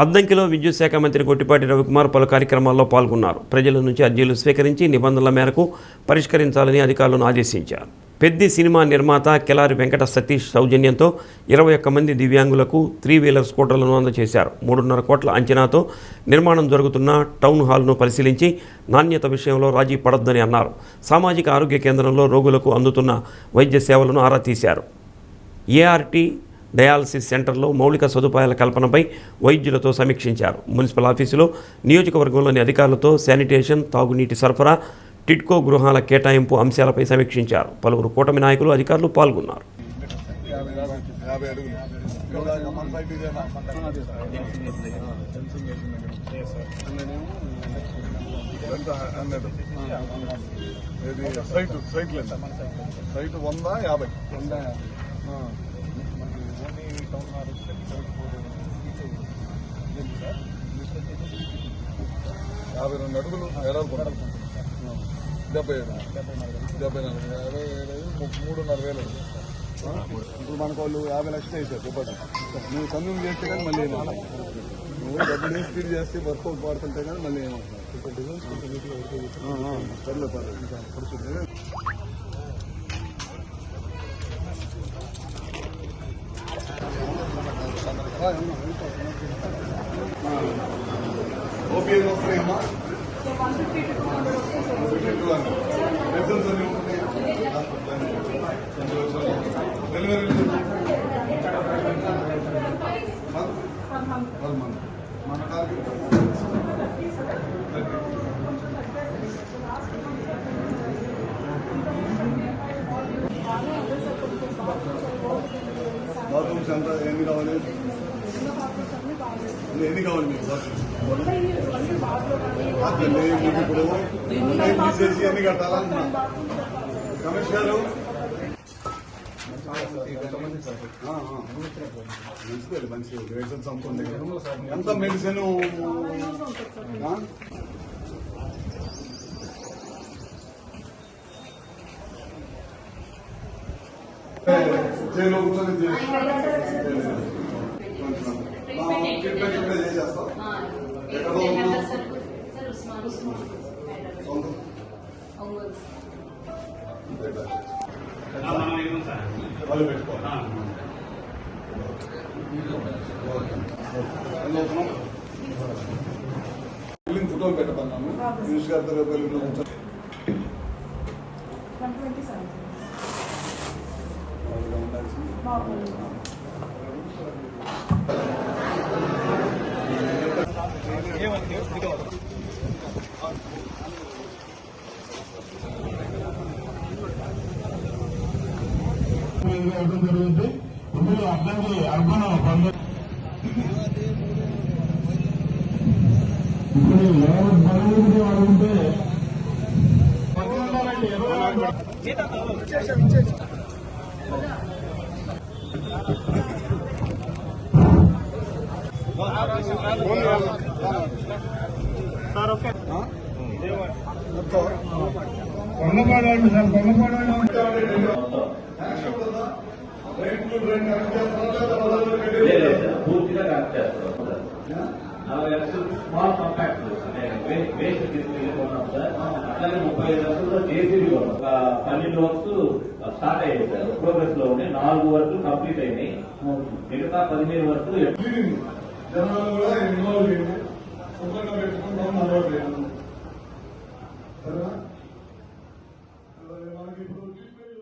అద్దంకిలో విద్యుత్ శాఖ మంత్రి గొట్టిపాటి రవికుమార్ పలు కార్యక్రమాల్లో పాల్గొన్నారు. ప్రజల నుంచి అర్జీలు స్వీకరించి నిబంధనల మేరకు పరిష్కరించాలని అధికారులను ఆదేశించారు. పెద్ది సినిమా నిర్మాత కెలారి వెంకట సతీష్ సౌజన్యంతో 21 మంది దివ్యాంగులకు 3-వీలర్ స్కూటర్లను అందజేశారు. 3.5 కోట్ల అంచనాతో నిర్మాణం జరుగుతున్న టౌన్ హాల్ను పరిశీలించి నాణ్యత విషయంలో రాజీ పడొద్దని అన్నారు. సామాజిక ఆరోగ్య కేంద్రంలో రోగులకు అందుతున్న వైద్య సేవలను ఆరా తీశారు. ఏఆర్టీ డయాలసిస్ సెంటర్లో మౌలిక సదుపాయాల కల్పనపై వైద్యులతో సమీక్షించారు. మున్సిపల్ ఆఫీసులో నియోజకవర్గంలోని అధికారులతో శానిటేషన్, తాగునీటి సరఫరా, టిడ్కో గృహాల కేటాయింపు అంశాలపై సమీక్షించారు. పలువురు కూటమి నాయకులు, అధికారులు పాల్గొన్నారు. యాభై 2 అడుగులు ఎడాలి 74 3,500 ఇప్పుడు మనకు వాళ్ళు 50 లక్షలు వేసారు డిపాజిట్. నువ్వు కన్జ్యూమ్ చేస్తే కానీ మళ్ళీ నువ్వు డబ్బులు స్పీడ్ చేస్తే వర్కౌట్ పడుతుంటే కానీ మళ్ళీ ఏమవుతుంది. సర్లే పడుతుంది. ఓకే వస్తాయమ్మా మన టార్గెట్ బాత్రూమ్స్ ఎంత ఎన్ని కావాలి మీకు ఇప్పుడు తీసేసి ఎన్ని కట్టాలన్నా కమిషనర్ మంచి మెడిసిన్స్ అమ్ముతుంది. ఎంత మెడిసిన్ జైలు కూర్చొని చేసేస్తాం. వాళ్ళు పెట్టుకోవాలి. ఫోటోలు పెట్టమన్నాము. న్యూస్ గారితో జరుగుతుంది. ఇందులో అద్దంకి అర్బన్ ఇప్పుడు ఎవరు బలవంతుడు అడుగుంటే కొండపాడు సార్ పూర్తిగా కరెక్ట్ చేస్తారు. స్మాల్ కాంపాక్ట్ వేస్ట్ తీసుకెళ్ళి కొన్నాం సార్. అట్లాగే 35 లక్షలతో జేసీబీ కొన్నాం. 12 వర్క్స్ స్టార్ట్ అయ్యాయి సార్, ప్రోగ్రెస్ లో ఉన్నాయి. 4 వర్క్లు కంప్లీట్ అయినాయి. మిగతా 15 వర్క్లు జనాలు కూడా ఇన్వాల్వ్ అయ్యింది. పెట్టుకుంటాం.